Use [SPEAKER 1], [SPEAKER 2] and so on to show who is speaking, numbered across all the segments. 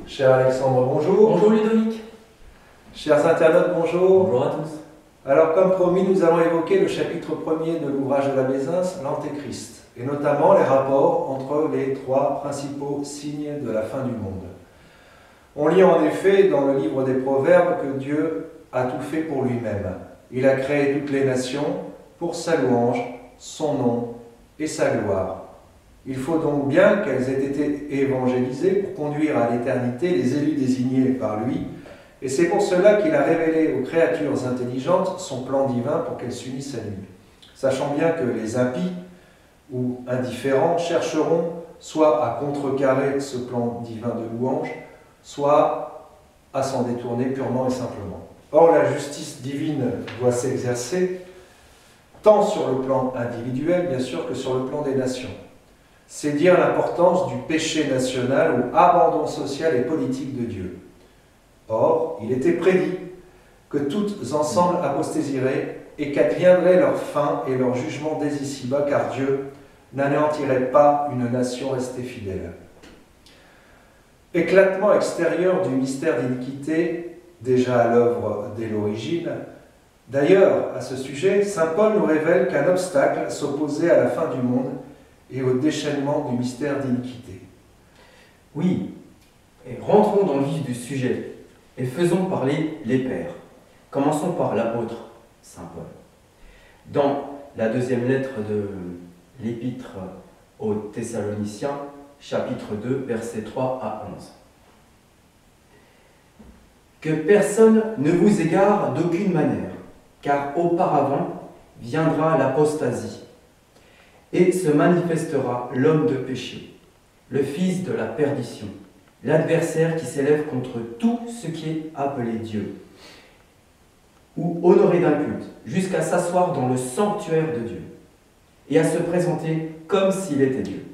[SPEAKER 1] Cher Alexandre, bonjour.
[SPEAKER 2] Bonjour Ludovic.
[SPEAKER 1] Chers internautes, bonjour.
[SPEAKER 2] Bonjour à tous.
[SPEAKER 1] Alors, comme promis, nous allons évoquer le chapitre 1er de l'ouvrage de la Bézins, l'Antéchrist, et notamment les rapports entre les trois principaux signes de la fin du monde. On lit en effet dans le livre des Proverbes que Dieu a tout fait pour lui-même. Il a créé toutes les nations pour sa louange, son nom et sa gloire. Il faut donc bien qu'elles aient été évangélisées pour conduire à l'éternité les élus désignés par lui, et c'est pour cela qu'il a révélé aux créatures intelligentes son plan divin pour qu'elles s'unissent à lui. Sachant bien que les impies ou indifférents chercheront soit à contrecarrer ce plan divin de louange, soit à s'en détourner purement et simplement. Or, la justice divine doit s'exercer tant sur le plan individuel, bien sûr, que sur le plan des nations. C'est dire l'importance du péché national ou abandon social et politique de Dieu. Or, il était prédit que toutes ensemble apostaisieraient et qu'adviendrait leur fin et leur jugement dès ici-bas, car Dieu n'anéantirait pas une nation restée fidèle. Éclatement extérieur du mystère d'iniquité, déjà à l'œuvre dès l'origine. D'ailleurs, à ce sujet, saint Paul nous révèle qu'un obstacle s'opposait à la fin du monde et au déchaînement du mystère d'iniquité.
[SPEAKER 2] Oui, et rentrons dans le vif du sujet et faisons parler les pères. Commençons par l'apôtre saint Paul. Dans la deuxième lettre de l'épître aux Thessaloniciens, chapitre 2, versets 3 à 11. Que personne ne vous égare d'aucune manière, car auparavant viendra l'apostasie, et se manifestera l'homme de péché, le fils de la perdition, l'adversaire qui s'élève contre tout ce qui est appelé Dieu, ou honoré d'un culte, jusqu'à s'asseoir dans le sanctuaire de Dieu, et à se présenter comme s'il était Dieu.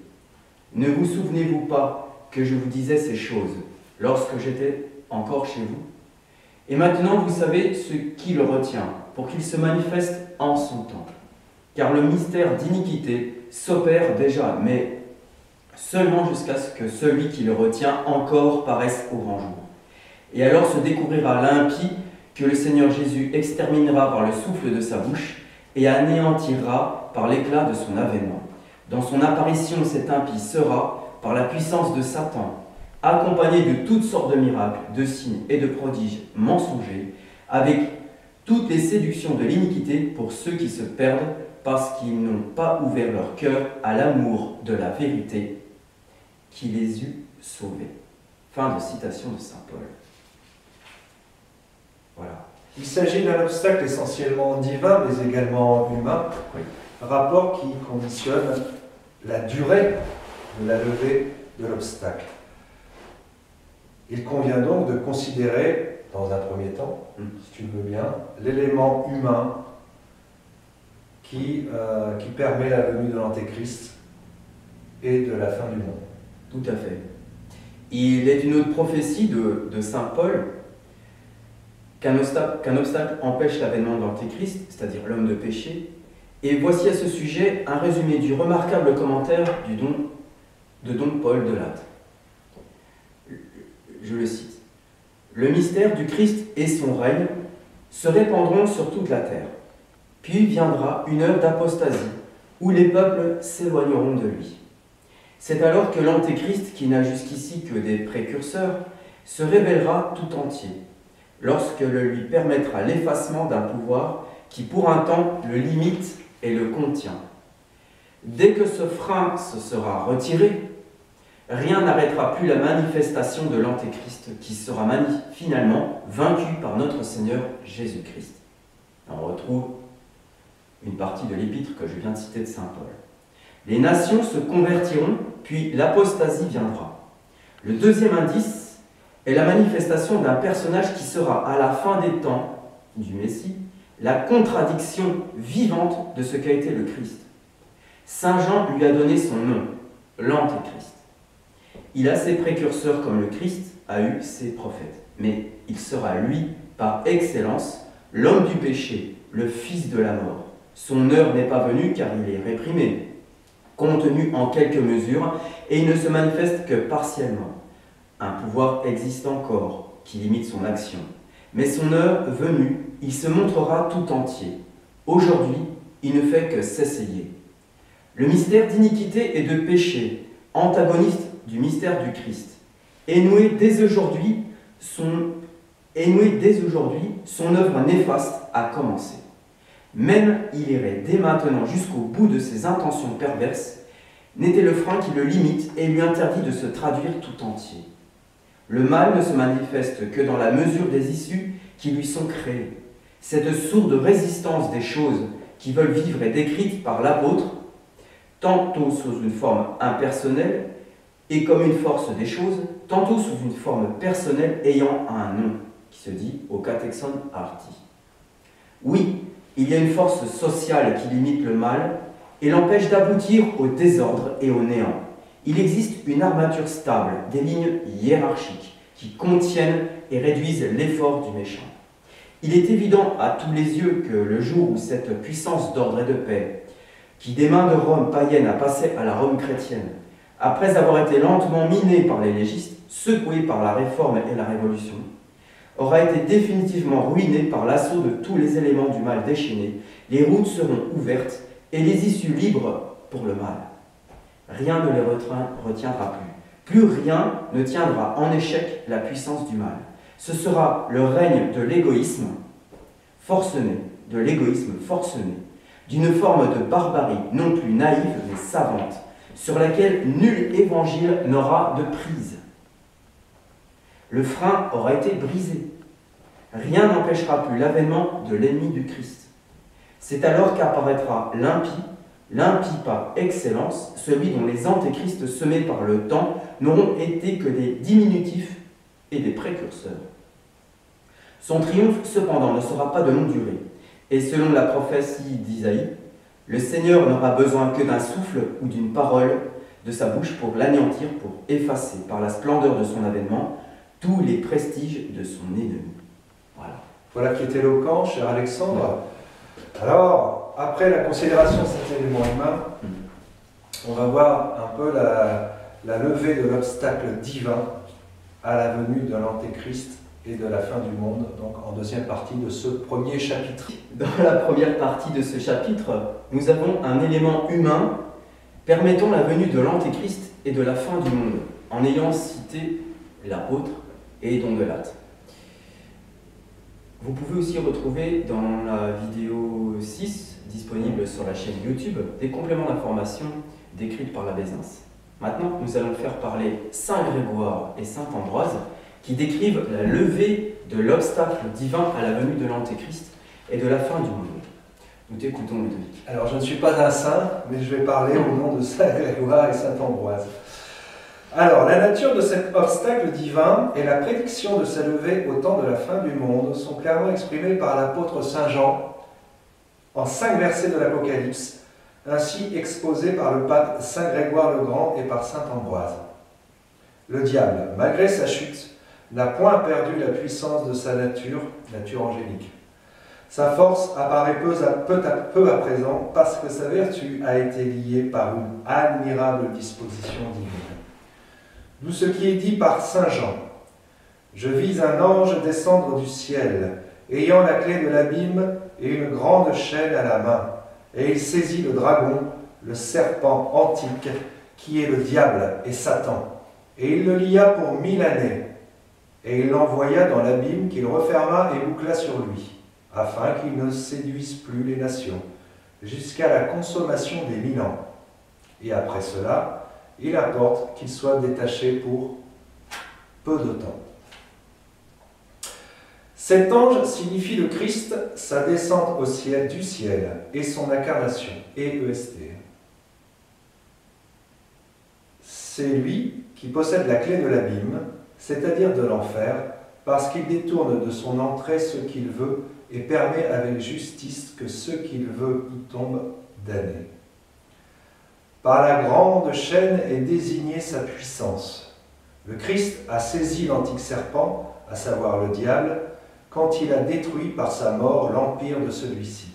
[SPEAKER 2] Ne vous souvenez-vous pas que je vous disais ces choses lorsque j'étais encore chez vous? Et maintenant vous savez ce qui le retient, pour qu'il se manifeste en son temps. Car le mystère d'iniquité s'opère déjà, mais seulement jusqu'à ce que celui qui le retient encore paraisse au grand jour. Et alors se découvrira l'impie que le Seigneur Jésus exterminera par le souffle de sa bouche et anéantira par l'éclat de son avènement. Dans son apparition, cet impie sera, par la puissance de Satan, accompagné de toutes sortes de miracles, de signes et de prodiges mensongers, avec toutes les séductions de l'iniquité pour ceux qui se perdent parce qu'ils n'ont pas ouvert leur cœur à l'amour de la vérité qui les eût sauvés. Fin de citation de saint Paul. Voilà.
[SPEAKER 1] Il s'agit d'un obstacle essentiellement divin, mais également humain,
[SPEAKER 2] Oui.
[SPEAKER 1] rapport qui conditionne la durée de la levée de l'obstacle. Il convient donc de considérer, dans un premier temps, si tu le veux bien, l'élément humain qui permet la venue de l'Antéchrist et de la fin du monde.
[SPEAKER 2] Tout à fait. Il est une autre prophétie de saint Paul qu'un obstacle empêche l'avènement de l'Antéchrist, c'est-à-dire l'homme de péché. Et voici à ce sujet un résumé du remarquable commentaire de don Paul de Latte. Je le cite. « Le mystère du Christ et son règne se répandront sur toute la terre. Puis viendra une heure d'apostasie, où les peuples s'éloigneront de lui. C'est alors que l'Antéchrist, qui n'a jusqu'ici que des précurseurs, se révélera tout entier, lorsque le lui permettra l'effacement d'un pouvoir qui pour un temps le limite et le contient. Dès que ce frein se sera retiré, rien n'arrêtera plus la manifestation de l'Antéchrist, qui sera finalement vaincu par notre Seigneur Jésus-Christ. » On retrouve une partie de l'épître que je viens de citer de saint Paul. Les nations se convertiront, puis l'apostasie viendra. Le deuxième indice est la manifestation d'un personnage qui sera, à la fin des temps du Messie, la contradiction vivante de ce qu'a été le Christ. Saint Jean lui a donné son nom, l'Antéchrist. Il a ses précurseurs comme le Christ a eu ses prophètes, mais il sera, lui, par excellence, l'homme du péché, le fils de la mort. Son heure n'est pas venue car il est réprimé, contenu en quelques mesures, et il ne se manifeste que partiellement. Un pouvoir existe encore, qui limite son action. Mais son heure venue, il se montrera tout entier. Aujourd'hui, il ne fait que s'essayer. Le mystère d'iniquité et de péché, antagoniste du mystère du Christ, est noué dès aujourd'hui, son œuvre néfaste a commencé. Même il irait dès maintenant jusqu'au bout de ses intentions perverses, n'était le frein qui le limite et lui interdit de se traduire tout entier. Le mal ne se manifeste que dans la mesure des issues qui lui sont créées. Cette sourde résistance des choses qui veulent vivre est décrite par l'apôtre, tantôt sous une forme impersonnelle et comme une force des choses, tantôt sous une forme personnelle ayant un nom, qui se dit au catexon arti. Oui, il y a une force sociale qui limite le mal et l'empêche d'aboutir au désordre et au néant. Il existe une armature stable, des lignes hiérarchiques qui contiennent et réduisent l'effort du méchant. Il est évident à tous les yeux que le jour où cette puissance d'ordre et de paix, qui des mains de Rome païenne a passé à la Rome chrétienne, après avoir été lentement minée par les légistes, secouée par la réforme et la révolution, aura été définitivement ruinée par l'assaut de tous les éléments du mal déchaîné, les routes seront ouvertes et les issues libres pour le mal. Rien ne les retiendra plus. Plus rien ne tiendra en échec la puissance du mal. Ce sera le règne de l'égoïsme forcené, d'une forme de barbarie non plus naïve mais savante, sur laquelle nul évangile n'aura de prise. Le frein aura été brisé. Rien n'empêchera plus l'avènement de l'ennemi du Christ. C'est alors qu'apparaîtra l'impie par excellence, celui dont les antéchrists semés par le temps n'auront été que des diminutifs et des précurseurs. Son triomphe, cependant, ne sera pas de longue durée, et selon la prophétie d'Isaïe, le Seigneur n'aura besoin que d'un souffle ou d'une parole de sa bouche pour l'anéantir, pour effacer par la splendeur de son avènement tous les prestiges de son ennemi.
[SPEAKER 1] Voilà qui est éloquent, cher Alexandre. Alors, après la considération de cet élément humain, on va voir un peu la levée de l'obstacle divin à la venue de l'Antéchrist et de la fin du monde, donc en deuxième partie de ce premier chapitre.
[SPEAKER 2] Dans la première partie de ce chapitre, nous avons un élément humain permettant la venue de l'Antéchrist et de la fin du monde, en ayant cité l'apôtre et Don Delate. Vous pouvez aussi retrouver dans la vidéo 6, disponible sur la chaîne YouTube, des compléments d'information décrits par la Bézins. Maintenant, nous allons faire parler Saint Grégoire et Saint Ambroise, qui décrivent la levée de l'obstacle divin à la venue de l'Antéchrist et de la fin du monde. Nous t'écoutons, Ludovic.
[SPEAKER 1] Alors, je ne suis pas un saint, mais je vais parler au nom de Saint Grégoire et Saint Ambroise. Alors, la nature de cet obstacle divin et la prédiction de sa levée au temps de la fin du monde sont clairement exprimées par l'apôtre Saint Jean en 5 versets de l'Apocalypse, ainsi exposés par le pape Saint Grégoire le Grand et par Saint Ambroise. Le diable, malgré sa chute, n'a point perdu la puissance de sa nature angélique. Sa force apparaît peu à présent parce que sa vertu a été liée par une admirable disposition divine. D'où ce qui est dit par Saint Jean. Je vis un ange descendre du ciel, ayant la clé de l'abîme et une grande chaîne à la main, et il saisit le dragon, le serpent antique, qui est le diable et Satan, et il le lia pour 1000 années, et il l'envoya dans l'abîme qu'il referma et boucla sur lui, afin qu'il ne séduise plus les nations, jusqu'à la consommation des 1000 ans. Et après cela, il importe qu'il soit détaché pour peu de temps. Cet ange signifie le Christ, sa descente au ciel du ciel et son incarnation, EST. C'est lui qui possède la clé de l'abîme, c'est-à-dire de l'enfer, parce qu'il détourne de son entrée ce qu'il veut et permet avec justice que ceux qu'il veut y tombent damnés. Par la grande chaîne est désignée sa puissance. Le Christ a saisi l'antique serpent, à savoir le diable, quand il a détruit par sa mort l'empire de celui-ci.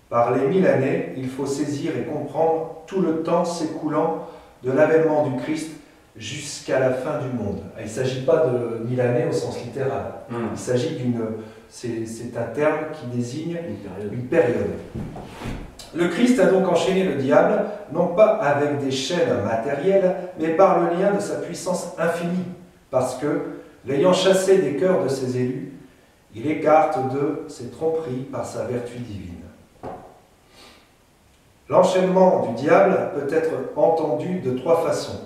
[SPEAKER 1] Par les 1000 années, il faut saisir et comprendre tout le temps s'écoulant de l'avènement du Christ jusqu'à la fin du monde. Il ne s'agit pas de 1000 années au sens littéral. Il s'agit c'est un terme qui désigne une période. Le Christ a donc enchaîné le diable, non pas avec des chaînes matérielles, mais par le lien de sa puissance infinie, parce que, l'ayant chassé des cœurs de ses élus, il écarte de ses tromperies par sa vertu divine. L'enchaînement du diable peut être entendu de trois façons.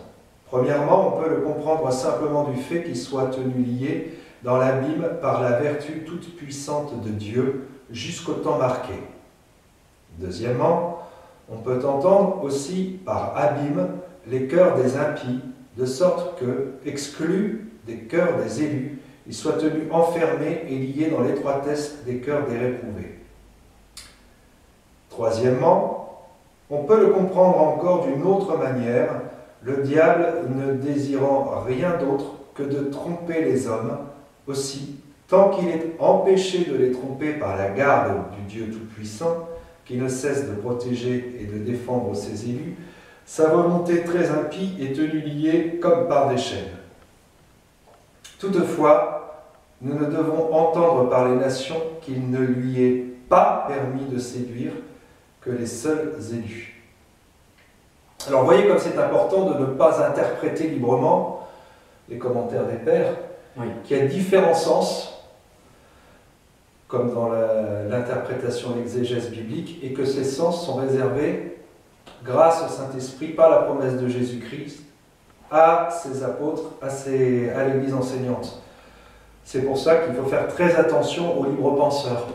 [SPEAKER 1] Premièrement, on peut le comprendre simplement du fait qu'il soit tenu lié dans l'abîme par la vertu toute puissante de Dieu jusqu'au temps marqué. Deuxièmement, on peut entendre aussi par abîme les cœurs des impies, de sorte que, exclus des cœurs des élus, ils soient tenus enfermés et liés dans l'étroitesse des cœurs des réprouvés. Troisièmement, on peut le comprendre encore d'une autre manière, le diable ne désirant rien d'autre que de tromper les hommes, aussi, tant qu'il est empêché de les tromper par la garde du Dieu Tout-Puissant, qui ne cesse de protéger et de défendre ses élus, sa volonté très impie est tenue liée comme par des chaînes. Toutefois, nous ne devons entendre par les nations qu'il ne lui est pas permis de séduire que les seuls élus. Alors voyez comme c'est important de ne pas interpréter librement les commentaires des pères, qui a différents sens, comme dans l'interprétation et l'exégèse biblique, et que ces sens sont réservés, grâce au Saint-Esprit, par la promesse de Jésus-Christ, à ses apôtres, à l'Église enseignante. C'est pour ça qu'il faut faire très attention aux libres penseurs,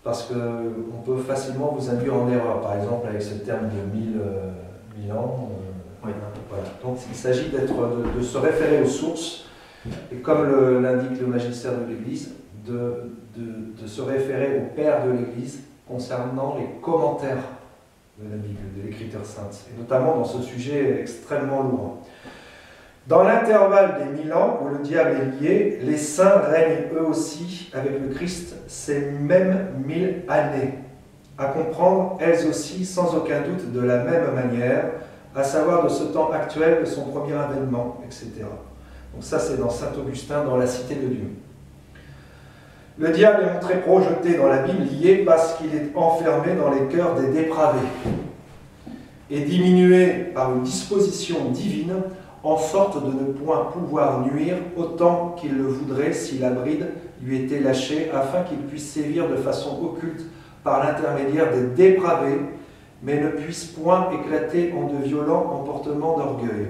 [SPEAKER 1] parce qu'on peut facilement vous induire en erreur, par exemple avec ce terme de 1000 ans. Voilà. Donc il s'agit de se référer aux sources, et comme l'indique le magistère de l'Église, de se référer au Père de l'Église concernant les commentaires de la Bible, de l'Écriture sainte, et notamment dans ce sujet extrêmement lourd. Dans l'intervalle des 1000 ans où le diable est lié, les saints règnent eux aussi avec le Christ ces mêmes 1000 années, à comprendre elles aussi sans aucun doute de la même manière, à savoir de ce temps actuel de son premier avènement, etc. Donc ça c'est dans saint Augustin, dans la Cité de Dieu. Le diable est montré projeté dans la Bible, lié parce qu'il est enfermé dans les cœurs des dépravés et diminué par une disposition divine en sorte de ne point pouvoir nuire autant qu'il le voudrait si la bride lui était lâchée afin qu'il puisse sévir de façon occulte par l'intermédiaire des dépravés mais ne puisse point éclater en de violents comportements d'orgueil.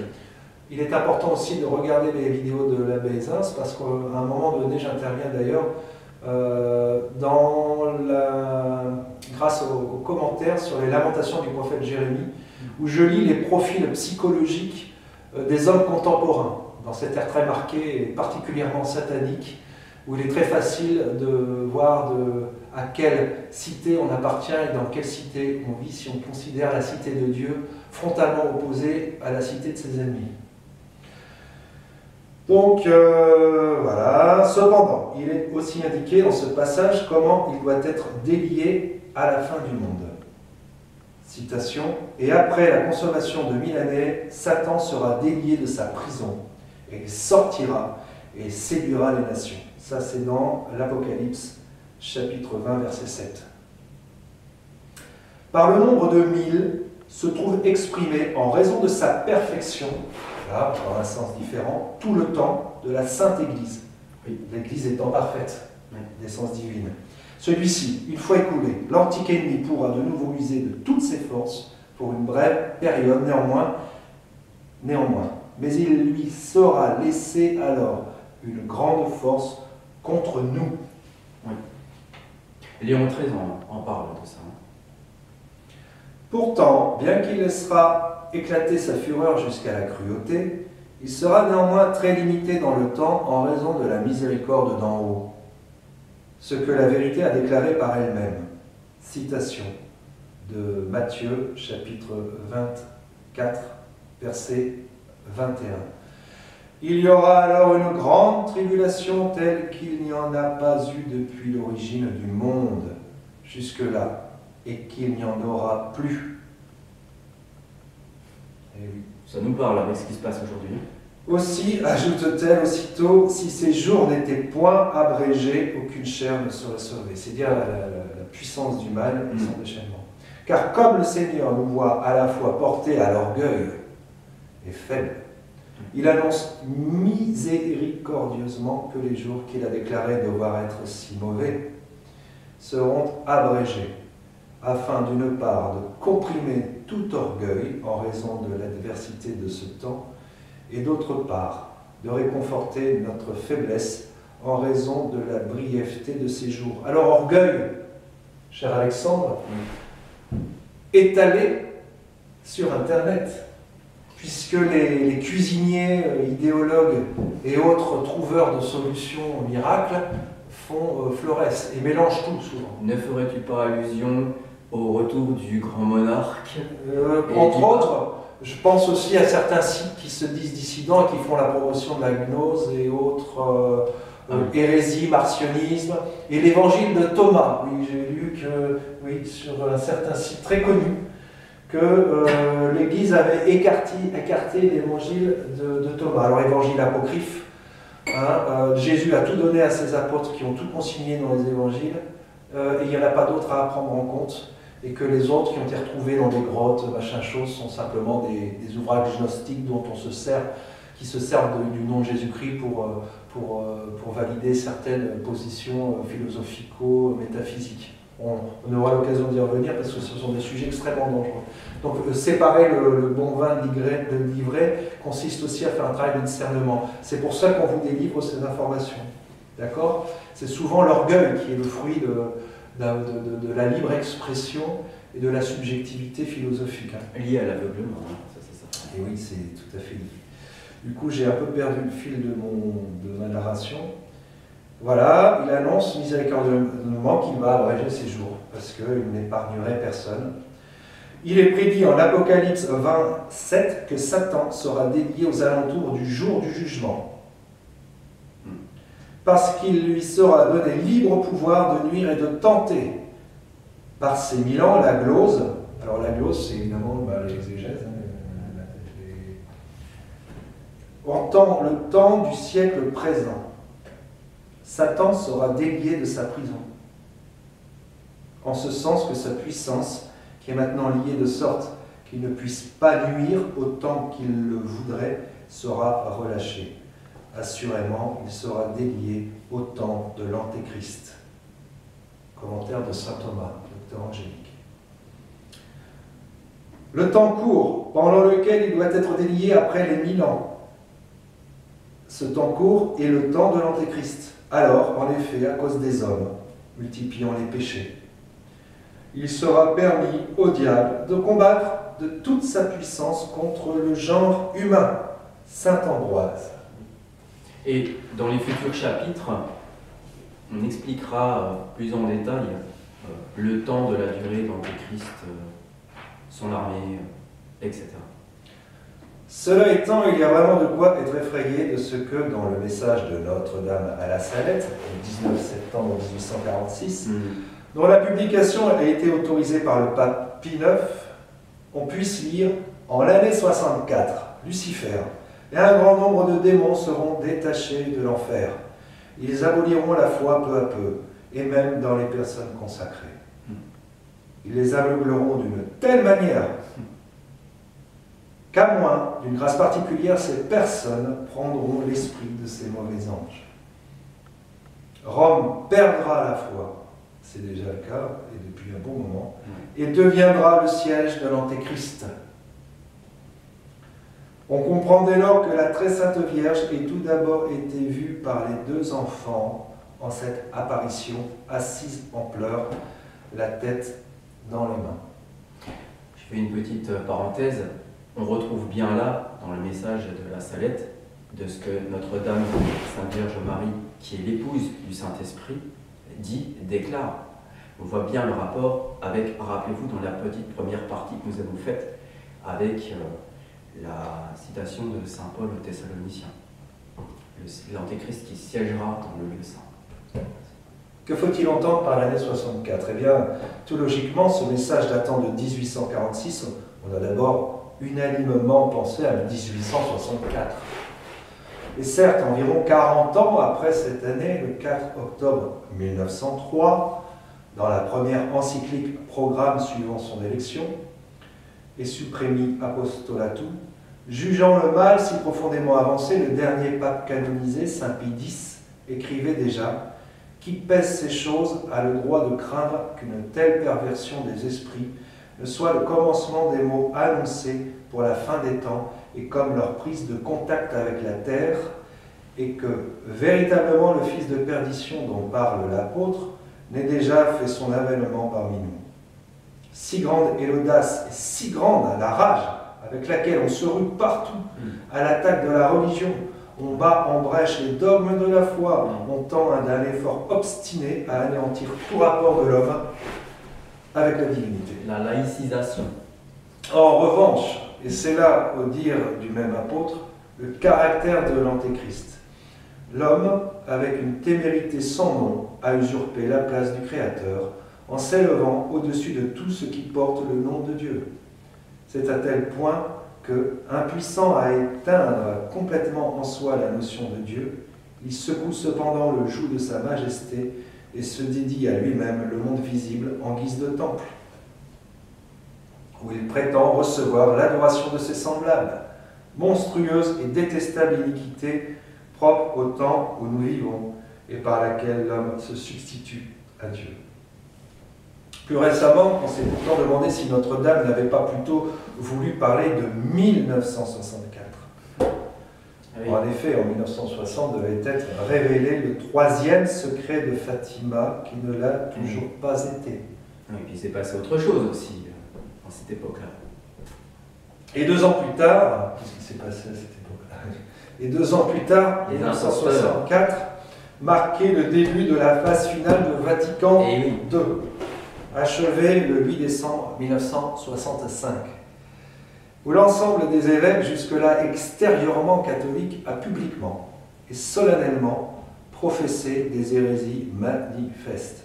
[SPEAKER 1] Il est important aussi de regarder les vidéos de l'abbé Zins parce qu'à un moment donné, j'interviens d'ailleurs grâce aux commentaires sur les lamentations du prophète Jérémie, où je lis les profils psychologiques des hommes contemporains, dans cette ère très marquée et particulièrement satanique, où il est très facile de voir à quelle cité on appartient et dans quelle cité on vit si on considère la cité de Dieu frontalement opposée à la cité de ses ennemis. Donc, voilà. Cependant, il est aussi indiqué dans ce passage comment il doit être délié à la fin du monde. Citation. « Et après la consommation de 1000 années, Satan sera délié de sa prison, et il sortira et séduira les nations. » Ça, c'est dans l'Apocalypse, chapitre 20, verset 7. Par le nombre de 1000 se trouve exprimé, en raison de sa perfection, là, dans un sens différent, tout le temps de la Sainte Église. Oui, l'Église étant parfaite, d'essence divine. Celui-ci, une fois écoulé, l'antique ennemi pourra de nouveau user de toutes ses forces pour une brève période, néanmoins, mais il lui sera laissé alors une grande force contre nous.
[SPEAKER 2] Oui. Léon XIII en parle de ça.
[SPEAKER 1] Pourtant, bien qu'il laissera éclater sa fureur jusqu'à la cruauté, il sera néanmoins très limité dans le temps en raison de la miséricorde d'en haut. Ce que la vérité a déclaré par elle-même. Citation de Matthieu, chapitre 24, verset 21. Il y aura alors une grande tribulation telle qu'il n'y en a pas eu depuis l'origine du monde jusque-là, et qu'il n'y en aura plus. Et oui.
[SPEAKER 2] Ça nous parle avec ce qui se passe aujourd'hui.
[SPEAKER 1] Aussi, ajoute-t-elle aussitôt, si ces jours n'étaient point abrégés, aucune chair ne serait sauvée. C'est dire la puissance du mal et son déchaînement. Car comme le Seigneur nous voit à la fois portés à l'orgueil et faibles, il annonce miséricordieusement que les jours qu'il a déclarés devoir être si mauvais seront abrégés, afin d'une part de comprimer tout orgueil en raison de l'adversité de ce temps, et d'autre part de réconforter notre faiblesse en raison de la brièveté de ces jours. Alors orgueil, cher Alexandre, étalé sur Internet, puisque les cuisiniers, idéologues et autres trouveurs de solutions miracles fleurissent et mélangent tout souvent.
[SPEAKER 2] Ne ferais-tu pas allusion au retour du grand monarque
[SPEAKER 1] Entre autres, je pense aussi à certains sites qui se disent dissidents et qui font la promotion de la gnose et autres hérésies, martionnisme, et l'évangile de Thomas. Oui, j'ai lu que, oui, sur un certain site très connu, que l'Église avait écarté l'évangile de Thomas. Alors, évangile apocryphe, Jésus a tout donné à ses apôtres qui ont tout consigné dans les évangiles, et il n'y en a pas d'autres à prendre en compte, et que les autres qui ont été retrouvés dans des grottes, machin chose, sont simplement des ouvrages gnostiques dont on se sert, qui se servent du nom de Jésus-Christ pour valider certaines positions philosophico-métaphysiques. On aura l'occasion d'y revenir parce que ce sont des sujets extrêmement dangereux. Donc séparer le bon vin de l'ivraie consiste aussi à faire un travail de discernement. C'est pour ça qu'on vous délivre ces informations. D'accord ? C'est souvent l'orgueil qui est le fruit de la libre expression et de la subjectivité philosophique.
[SPEAKER 2] Lié à l'aveuglement, ça c'est ça.
[SPEAKER 1] Et oui, c'est tout à fait lié. Du coup, j'ai un peu perdu le fil de ma narration. Voilà, il annonce miséricordieusement qu'il va abréger ses jours, parce qu'il n'épargnerait personne. Il est prédit en Apocalypse 27 que Satan sera délié aux alentours du jour du jugement, parce qu'il lui sera donné libre pouvoir de nuire et de tenter par ces 1000 ans la glose. Alors la glose, c'est évidemment les exégèses, le temps du siècle présent. Satan sera délié de sa prison, en ce sens que sa puissance, qui est maintenant liée de sorte qu'il ne puisse pas nuire autant qu'il le voudrait, sera relâchée. Assurément, il sera délié au temps de l'Antéchrist. Commentaire de saint Thomas, docteur Angélique. Le temps court, pendant lequel il doit être délié après les 1000 ans. Ce temps court est le temps de l'Antéchrist. Alors, en effet, à cause des hommes, multipliant les péchés, il sera permis au diable de combattre de toute sa puissance contre le genre humain. Saint Ambroise.
[SPEAKER 2] Et dans les futurs chapitres, on expliquera plus en détail le temps de la durée d'Antéchrist, son armée, etc.
[SPEAKER 1] Cela étant, il y a vraiment de quoi être effrayé de ce que, dans le message de Notre-Dame à la Salette, le 19 septembre 1846, dont la publication a été autorisée par le pape Pie IX, on puisse lire « En l'année 64, Lucifer et un grand nombre de démons seront détachés de l'enfer. Ils aboliront la foi peu à peu, et même dans les personnes consacrées. Ils les aveugleront d'une telle manière qu'à moins d'une grâce particulière, ces personnes prendront l'esprit de ces mauvais anges. Rome perdra la foi, c'est déjà le cas, et depuis un bon moment, et deviendra le siège de l'Antéchrist. On comprend dès lors que la très sainte Vierge ait tout d'abord été vue par les deux enfants en cette apparition, assise en pleurs, la tête dans les mains.
[SPEAKER 2] Je fais une petite parenthèse. On retrouve bien là, dans le message de la Salette, de ce que Notre-Dame, Sainte Vierge Marie, qui est l'épouse du Saint-Esprit, déclare. On voit bien le rapport avec, rappelez-vous, dans la petite première partie que nous avons faite, avec la citation de Saint Paul aux Thessaloniciens. L'Antéchrist qui siégera dans le lieu saint.
[SPEAKER 1] Que faut-il entendre par l'année 64 ? Eh bien, tout logiquement, ce message datant de 1846, on a d'abord unanimement pensé à 1864. Et certes, environ 40 ans après cette année, le 4 octobre 1903, dans la première encyclique Programme suivant son élection, et Supremi Apostolatum, jugeant le mal si profondément avancé, le dernier pape canonisé, Saint Pie X, écrivait déjà « Qui pèse ces choses a le droit de craindre qu'une telle perversion des esprits ne soit le commencement des maux annoncés pour la fin des temps et comme leur prise de contact avec la terre, et que véritablement le fils de perdition dont parle l'apôtre n'ait déjà fait son avènement parmi nous. Si grande est l'audace et si grande la rage avec laquelle on se rue partout à l'attaque de la religion, on bat en brèche les dogmes de la foi, on tend d'un effort obstiné à anéantir tout rapport de l'homme avec la divinité.
[SPEAKER 2] La laïcisation.
[SPEAKER 1] En revanche, et c'est là, au dire du même apôtre, le caractère de l'Antéchrist. L'homme, avec une témérité sans nom, a usurpé la place du Créateur en s'élevant au-dessus de tout ce qui porte le nom de Dieu. C'est à tel point que, impuissant à éteindre complètement en soi la notion de Dieu, il secoue cependant le joug de sa majesté et se dédie à lui-même le monde visible en guise de temple, où il prétend recevoir l'adoration de ses semblables, monstrueuse et détestable iniquité propre au temps où nous vivons et par laquelle l'homme se substitue à Dieu. Plus récemment, on s'est pourtant demandé si Notre-Dame n'avait pas plutôt voulu parler de 1964. Oui. En effet, en 1960 devait être révélé le troisième secret de Fatima qui ne l'a toujours pas été.
[SPEAKER 2] Oui, et puis il s'est passé autre chose aussi à cette époque-là.
[SPEAKER 1] Et 2 ans plus tard, qu'est-ce qui s'est passé à cette époque-là? Et 2 ans plus tard, 1964, marquait le début de la phase finale de Vatican II, achevé le 8 décembre 1965, où l'ensemble des évêques, jusque-là extérieurement catholiques, a publiquement et solennellement professé des hérésies manifestes.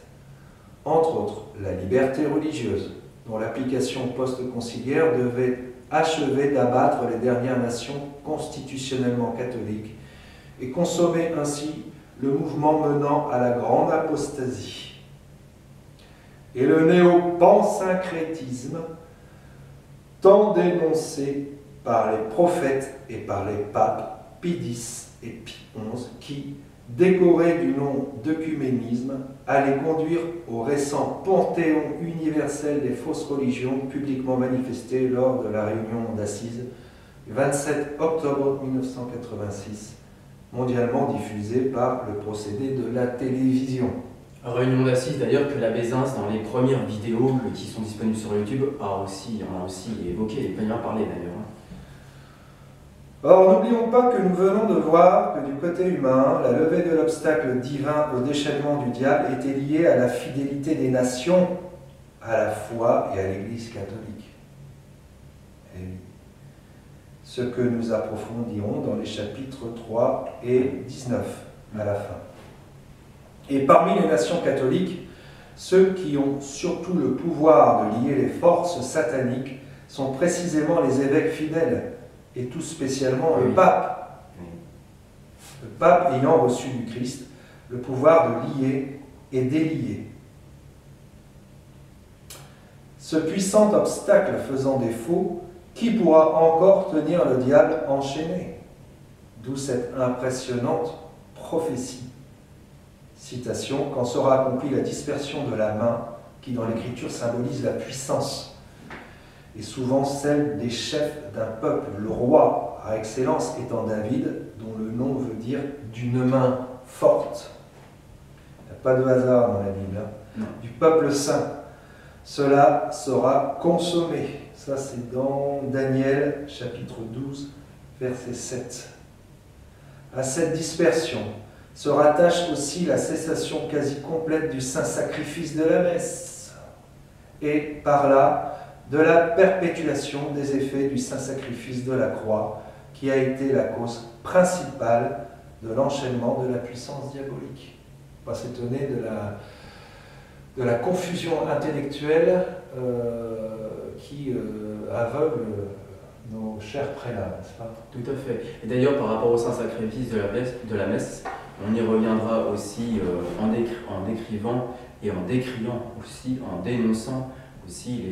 [SPEAKER 1] Entre autres, la liberté religieuse, dont l'application post-conciliaire devait achever d'abattre les dernières nations constitutionnellement catholiques et consommer ainsi le mouvement menant à la grande apostasie. Et le néo-pansyncrétisme, tant dénoncé par les prophètes et par les papes Pie X et Pie XI, qui, décorés du nom d'œcuménisme, allaient conduire au récent panthéon universel des fausses religions publiquement manifesté lors de la réunion d'Assises du 27 octobre 1986, mondialement diffusée par le procédé de la télévision.
[SPEAKER 2] Réunion d'Assises d'ailleurs que la Bézins, dans les premières vidéos qui sont disponibles sur YouTube, on a aussi évoqué, il peut y en parler d'ailleurs.
[SPEAKER 1] Or, n'oublions pas que nous venons de voir que du côté humain, la levée de l'obstacle divin au déchaînement du diable était liée à la fidélité des nations, à la foi et à l'Église catholique. Et ce que nous approfondirons dans les chapitres 3 et 19 à la fin. Et parmi les nations catholiques, ceux qui ont surtout le pouvoir de lier les forces sataniques sont précisément les évêques fidèles, et tout spécialement le pape. Le pape ayant reçu du Christ le pouvoir de lier et délier. Ce puissant obstacle faisant défaut, qui pourra encore tenir le diable enchaîné? D'où cette impressionnante prophétie. Citation, quand sera accomplie la dispersion de la main, qui dans l'Écriture symbolise la puissance, et souvent celle des chefs d'un peuple, le roi par excellence étant David, dont le nom veut dire d'une main forte. Il n'y a pas de hasard dans la Bible, hein. Du peuple saint. Cela sera consommé. Ça c'est dans Daniel chapitre 12, verset 7. À cette dispersion se rattache aussi la cessation quasi complète du saint sacrifice de la messe, et par là, de la perpétuation des effets du saint sacrifice de la croix, qui a été la cause principale de l'enchaînement de la puissance diabolique. On ne peut pas s'étonner de la confusion intellectuelle qui aveugle nos chers prélats, n'est-ce pas?
[SPEAKER 2] Tout à fait. Et d'ailleurs, par rapport au Saint-Sacrifice de la messe, on y reviendra aussi en décrivant et en décriant aussi, en dénonçant aussi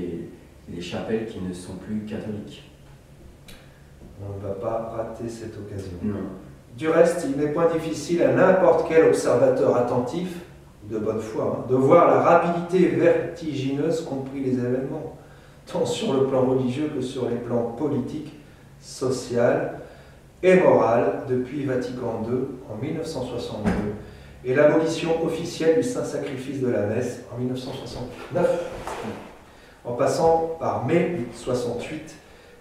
[SPEAKER 2] les chapelles qui ne sont plus catholiques.
[SPEAKER 1] On ne va pas rater cette occasion.
[SPEAKER 2] Non.
[SPEAKER 1] Du reste, il n'est point difficile à n'importe quel observateur attentif, de bonne foi, de voir la rapidité vertigineuse qu'ont pris les événements, tant sur le plan religieux que sur les plans politiques, social et moral, depuis Vatican II en 1962 et l'abolition officielle du Saint-Sacrifice de la messe en 1969, en passant par mai 68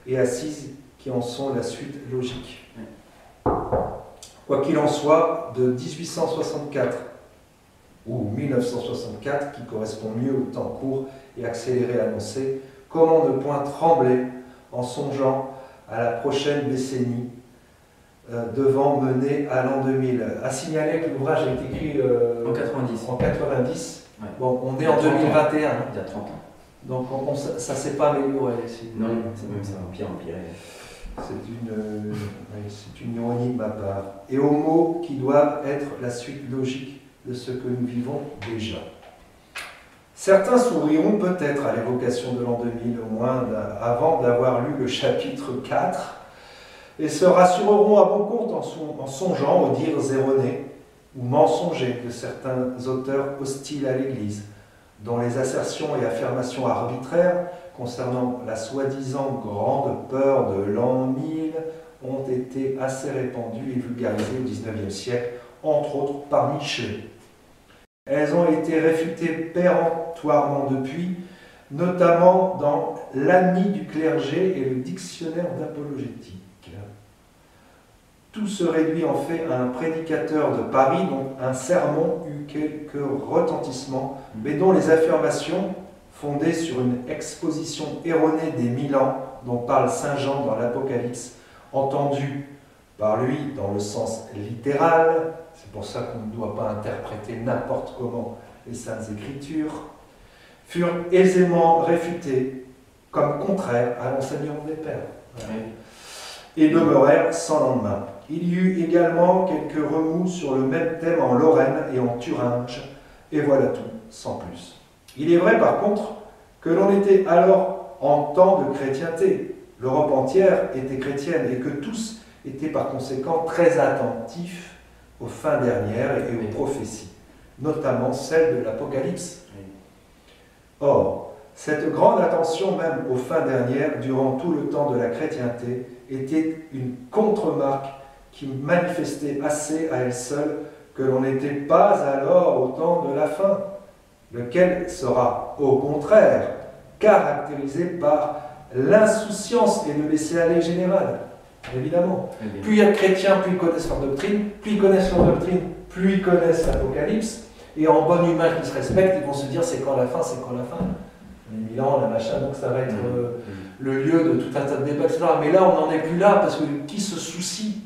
[SPEAKER 1] et Assise qui en sont la suite logique. Quoi qu'il en soit, de 1864 ou 1964, qui correspond mieux au temps court et accéléré annoncé, comment ne point trembler en songeant à la prochaine décennie devant mener à l'an 2000. À signaler que l'ouvrage a été écrit
[SPEAKER 2] en 90.
[SPEAKER 1] En 90.
[SPEAKER 2] Ouais.
[SPEAKER 1] Bon, on est en 2021.
[SPEAKER 2] Il y a 30 ans.
[SPEAKER 1] Donc ça ne s'est pas amélioré ici.
[SPEAKER 2] Non, c'est même ça, empiré.
[SPEAKER 1] C'est une ironie de ma part. Et aux mots qui doivent être la suite logique de ce que nous vivons déjà. Certains souriront peut-être à l'évocation de l'an 2000, au moins avant d'avoir lu le chapitre 4, et se rassureront à bon compte en songeant aux dires erronés ou mensongers de certains auteurs hostiles à l'Église, dont les assertions et affirmations arbitraires concernant la soi-disant grande peur de l'an 1000 ont été assez répandues et vulgarisées au XIXe siècle, entre autres par Nietzsche. Elles ont été réfutées péremptoirement depuis, notamment dans l'Ami du clergé et le dictionnaire d'apologétique. Tout se réduit en fait à un prédicateur de Paris dont un sermon eut quelques retentissements, mais dont les affirmations, fondées sur une exposition erronée des 1000 ans dont parle Saint Jean dans l'Apocalypse, entendue par lui dans le sens littéral, c'est pour ça qu'on ne doit pas interpréter n'importe comment les Saintes Écritures, furent aisément réfutées comme contraires à l'enseignement des Pères, et demeurèrent sans lendemain. Il y eut également quelques remous sur le même thème en Lorraine et en Thuringe, et voilà tout, sans plus. Il est vrai par contre que l'on était alors en temps de chrétienté. L'Europe entière était chrétienne et que tous étaient par conséquent très attentifs aux fins dernières et aux prophéties, notamment celles de l'Apocalypse. Or, cette grande attention même aux fins dernières, durant tout le temps de la chrétienté, était une contre-marque qui manifestait assez à elle seule que l'on n'était pas alors au temps de la fin, lequel sera au contraire caractérisé par l'insouciance et le laisser-aller général, évidemment. Plus il y a de chrétiens, plus ils connaissent leur doctrine, plus ils connaissent leur doctrine, plus ils connaissent l'Apocalypse, et en bon humain qui se respectent, ils vont se dire c'est quand la fin, c'est quand la fin. Les 1000 ans, la machin, donc ça va être le lieu de tout un tas de débats, etc. Mais là, on n'en est plus là, parce que qui se soucie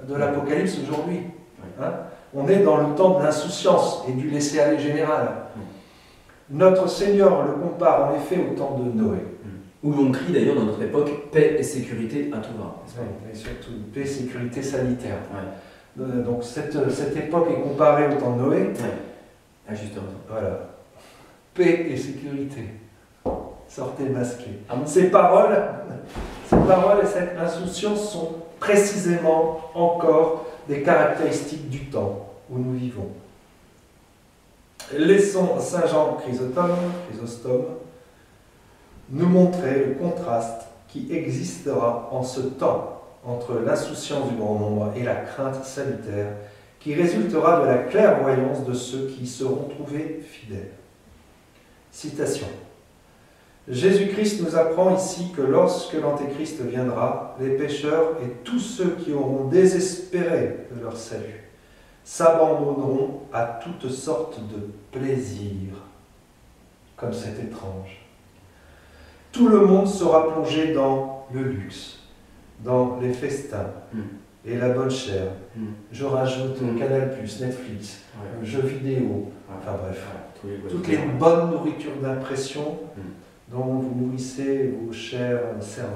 [SPEAKER 1] de l'Apocalypse aujourd'hui, hein? On est dans le temps de l'insouciance et du laisser-aller général. Notre Seigneur le compare en effet au temps de Noé.
[SPEAKER 2] Où l'on crie d'ailleurs dans notre époque paix et sécurité à tout va.
[SPEAKER 1] Oui, et surtout paix et sécurité sanitaire.
[SPEAKER 2] Ouais.
[SPEAKER 1] Donc cette époque est comparée au temps de Noé.
[SPEAKER 2] Ouais. Ah, justement.
[SPEAKER 1] Voilà. Paix et sécurité. Sortez masqués.
[SPEAKER 2] Ah bon?
[SPEAKER 1] Ces paroles et cette insouciance sont précisément encore des caractéristiques du temps où nous vivons. Laissons Saint Jean Chrysostome, nous montrer le contraste qui existera en ce temps entre l'insouciance du grand nombre et la crainte salutaire qui résultera de la clairvoyance de ceux qui y seront trouvés fidèles. Citation. Jésus-Christ nous apprend ici que lorsque l'Antéchrist viendra, les pécheurs et tous ceux qui auront désespéré de leur salut s'abandonneront à toutes sortes de plaisirs. Comme c'est étrange. Tout le monde sera plongé dans le luxe, dans les festins et la bonne chair. Je rajoute Canal+, Netflix, jeux vidéo, enfin bref, toutes les bonnes nourritures d'impression dont vous nourrissez vos chers cerveaux.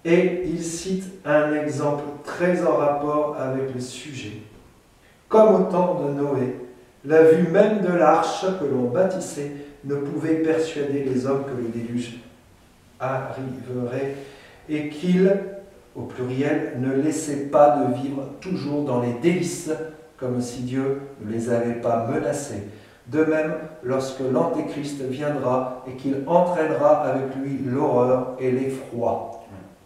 [SPEAKER 1] Et il cite un exemple très en rapport avec le sujet. Comme au temps de Noé, la vue même de l'arche que l'on bâtissait ne pouvait persuader les hommes que le déluge arriverait et qu'ils, au pluriel, ne laissaient pas de vivre toujours dans les délices, comme si Dieu ne les avait pas menacés. De même, lorsque l'Antéchrist viendra et qu'il entraînera avec lui l'horreur et l'effroi,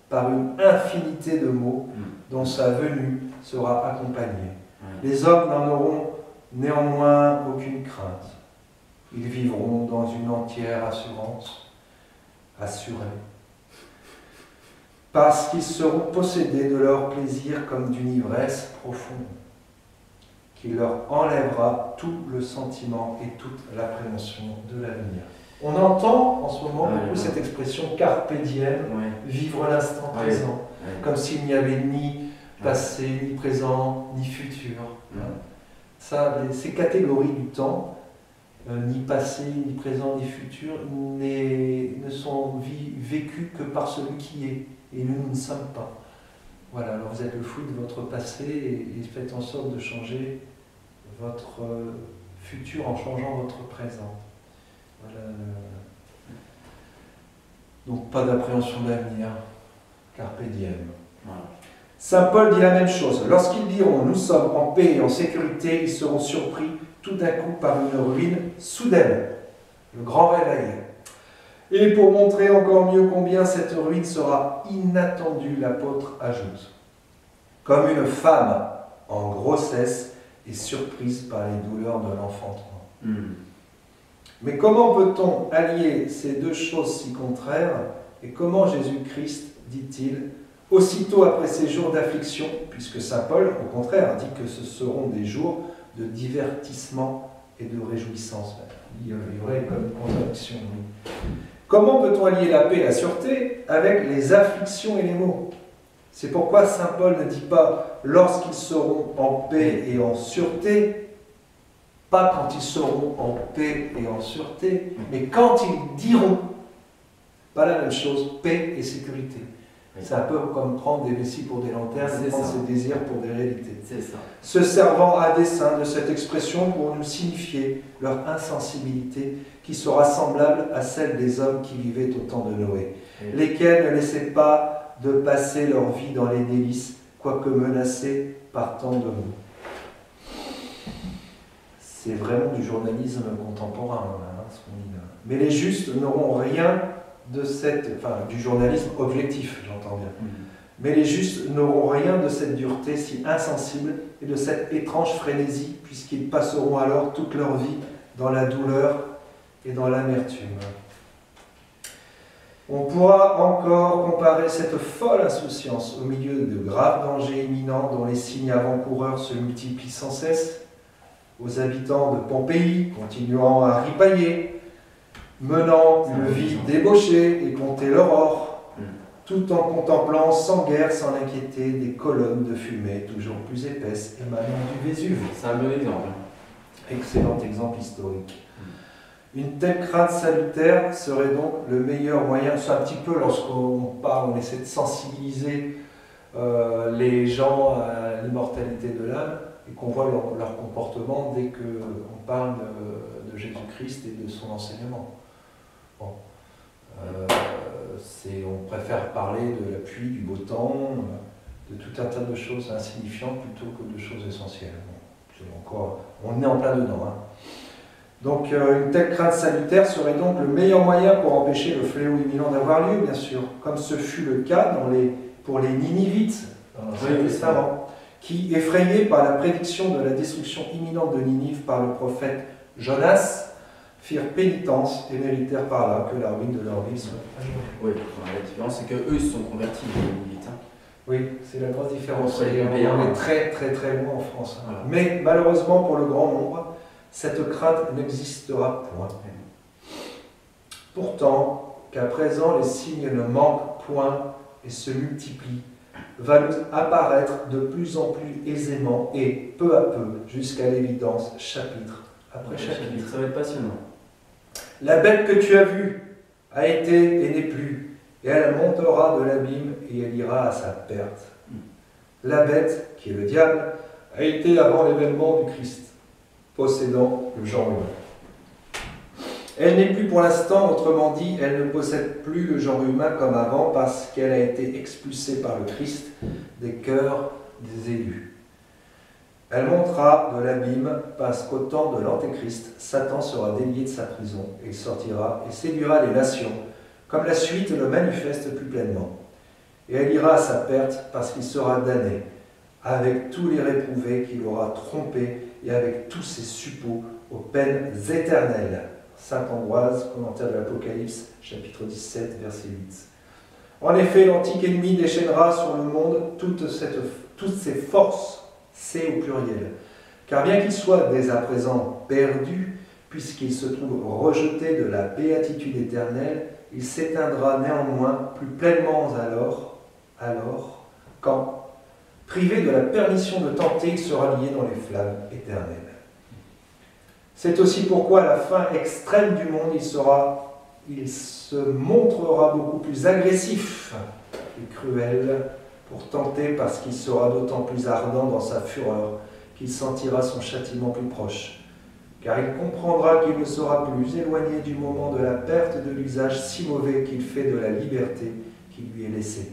[SPEAKER 1] par une infinité de maux dont sa venue sera accompagnée. Les hommes n'en auront néanmoins aucune crainte. Ils vivront dans une entière assurée, parce qu'ils seront possédés de leur plaisir comme d'une ivresse profonde, qui leur enlèvera tout le sentiment et toute l'appréhension de l'avenir. On entend en ce moment beaucoup cette expression carpe diem, vivre l'instant présent, comme s'il n'y avait ni passé, ni présent, ni futur. Ça, ces catégories du temps, ni passé, ni présent, ni futur, ne sont vécues que par celui qui est, et nous ne sommes pas. Voilà, alors vous êtes le fruit de votre passé et faites en sorte de changer votre futur en changeant votre présent. Voilà. Donc pas d'appréhension de l'avenir, carpe diem. Voilà. Saint Paul dit la même chose. Lorsqu'ils diront « nous sommes en paix et en sécurité », ils seront surpris tout d'un coup par une ruine soudaine, le grand réveil. Et pour montrer encore mieux combien cette ruine sera inattendue, l'apôtre ajoute « comme une femme en grossesse est surprise par les douleurs de l'enfantement. Mais comment peut-on allier ces deux choses si contraires et comment Jésus-Christ, dit-il, aussitôt après ces jours d'affliction, puisque saint Paul, au contraire, dit que ce seront des jours de divertissement et de réjouissance. Il y aurait comme une contradiction. Comment peut-on allier la paix et la sûreté avec les afflictions et les maux? C'est pourquoi saint Paul ne dit pas « lorsqu'ils seront en paix et en sûreté », pas quand ils seront en paix et en sûreté, mais quand ils diront, pas la même chose, paix et sécurité. C'est un peu comme prendre des vessies pour des lanternes et prendre ses désirs pour des réalités. C'est ça. Se servant à dessein de cette expression pour nous signifier leur insensibilité qui sera semblable à celle des hommes qui vivaient au temps de Noé, lesquels ne laissaient pas de passer leur vie dans les délices, quoique menacés par tant de maux. C'est vraiment du journalisme contemporain, ce qu'on dit là. Mais les justes n'auront rien de cette... Enfin, du journalisme objectif, j'entends bien. Mais les justes n'auront rien de cette dureté si insensible et de cette étrange frénésie, puisqu'ils passeront alors toute leur vie dans la douleur et dans l'amertume. On pourra encore comparer cette folle insouciance au milieu de graves dangers imminents dont les signes avant-coureurs se multiplient sans cesse, aux habitants de Pompéi, continuant à ripailler, menant une vie débauchée et compter leur or, tout en contemplant sans guerre, sans l'inquiéter, des colonnes de fumée toujours plus épaisses émanant du Vésuve.
[SPEAKER 2] C'est un bon exemple.
[SPEAKER 1] Excellent exemple historique. Une telle crainte salutaire serait donc le meilleur moyen, c'est un petit peu lorsqu'on parle, on essaie de sensibiliser les gens à l'immortalité de l'âme, et qu'on voit leur comportement dès qu'on parle de Jésus-Christ et de son enseignement. Bon. On préfère parler de la pluie, du beau temps, de tout un tas de choses insignifiantes plutôt que de choses essentielles. Bon, on est en plein dedans. Donc une telle crainte salutaire serait donc le meilleur moyen pour empêcher le fléau imminent d'avoir lieu, bien sûr, comme ce fut le cas pour les Ninivites dans l'Ancien Testament, qui, effrayés par la prédiction de la destruction imminente de Ninive par le prophète Jonas, firent pénitence et méritèrent par là que la ruine de leur ville soit achevée. Oui,
[SPEAKER 2] la différence c'est qu'eux se sont convertis, les Ninivites.
[SPEAKER 1] Oui, c'est la grosse différence. On est très très très loin en France. Voilà. Mais malheureusement pour le grand nombre, cette crainte n'existera point. Pourtant, qu'à présent les signes ne manquent point et se multiplient, va nous apparaître de plus en plus aisément et peu à peu, jusqu'à l'évidence, chapitre après chapitre.
[SPEAKER 2] Ça va être passionnant.
[SPEAKER 1] La bête que tu as vue a été et n'est plus, et elle montera de l'abîme et elle ira à sa perte. La bête, qui est le diable, a été avant l'événement du Christ, possédant le genre humain. Elle n'est plus pour l'instant, autrement dit, elle ne possède plus le genre humain comme avant parce qu'elle a été expulsée par le Christ des cœurs des élus. Elle montera de l'abîme parce qu'au temps de l'Antéchrist, Satan sera délié de sa prison et il sortira et séduira les nations, comme la suite le manifeste plus pleinement. Et elle ira à sa perte parce qu'il sera damné, avec tous les réprouvés qu'il aura trompés et avec tous ses suppôts aux peines éternelles. Saint Ambroise, commentaire de l'Apocalypse, chapitre 17, verset 8. En effet, l'antique ennemi déchaînera sur le monde toutes ses forces, c'est au pluriel, car bien qu'il soit dès à présent perdu, puisqu'il se trouve rejeté de la béatitude éternelle, il s'éteindra néanmoins plus pleinement alors, quand, privé de la permission de tenter, il sera lié dans les flammes éternelles. C'est aussi pourquoi à la fin extrême du monde, il se montrera beaucoup plus agressif et cruel pour tenter parce qu'il sera d'autant plus ardent dans sa fureur qu'il sentira son châtiment plus proche. Car il comprendra qu'il ne sera plus éloigné du moment de la perte de l'usage si mauvais qu'il fait de la liberté qui lui est laissée.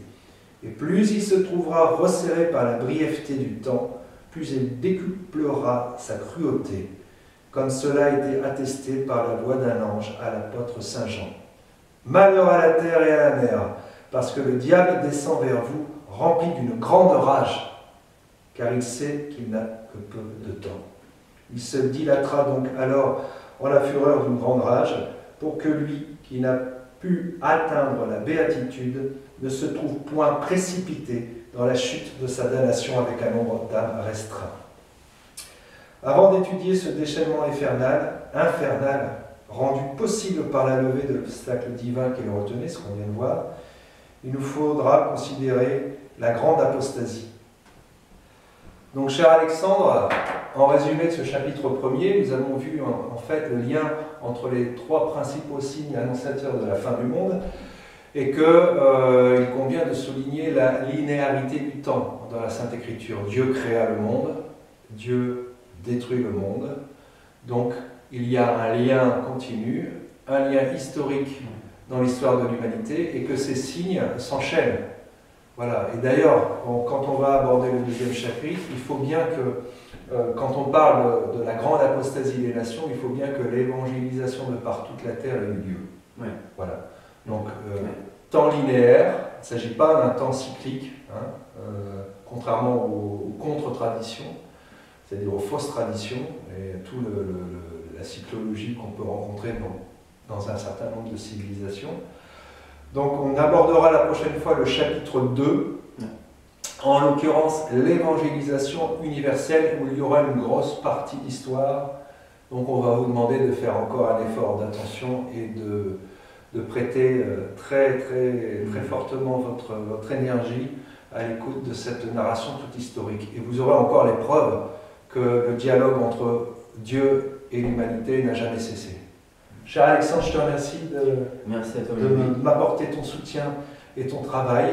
[SPEAKER 1] Et plus il se trouvera resserré par la brièveté du temps, plus il décuplera sa cruauté, comme cela a été attesté par la voix d'un ange à l'apôtre Saint Jean. Malheur à la terre et à la mer, parce que le diable descend vers vous, rempli d'une grande rage, car il sait qu'il n'a que peu de temps. Il se dilatera donc alors en la fureur d'une grande rage, pour que lui, qui n'a pu atteindre la béatitude, ne se trouve point précipité dans la chute de sa damnation avec un nombre d'âmes restreint. Avant d'étudier ce déchaînement infernal, rendu possible par la levée de l'obstacle divin qui le retenait, ce qu'on vient de voir, il nous faudra considérer la grande apostasie. Donc, cher Alexandre, en résumé de ce chapitre premier, nous avons vu en fait le lien entre les trois principaux signes annonciateurs de la fin du monde et qu'il convient de souligner la linéarité du temps dans la Sainte Écriture. Dieu créa le monde, Dieu détruit le monde, donc il y a un lien continu, un lien historique dans l'histoire de l'humanité et que ces signes s'enchaînent. Voilà. Et d'ailleurs, quand on va aborder le deuxième chapitre, il faut bien que, quand on parle de la grande apostasie des nations, il faut bien que l'évangélisation de par toute la terre ait eu lieu.
[SPEAKER 2] Ouais.
[SPEAKER 1] Voilà. Donc, temps linéaire, il ne s'agit pas d'un temps cyclique, hein, contrairement aux contre-traditions, c'est-à-dire aux fausses traditions et tout la cyclologie qu'on peut rencontrer dans un certain nombre de civilisations. Donc on abordera la prochaine fois le chapitre 2, en l'occurrence l'évangélisation universelle, où il y aura une grosse partie d'histoire. Donc on va vous demander de faire encore un effort d'attention et de prêter très fortement votre énergie à l'écoute de cette narration toute historique. Et vous aurez encore les preuves que le dialogue entre Dieu et l'humanité n'a jamais cessé. Cher Alexandre, je te remercie de m'apporter ton soutien et ton travail.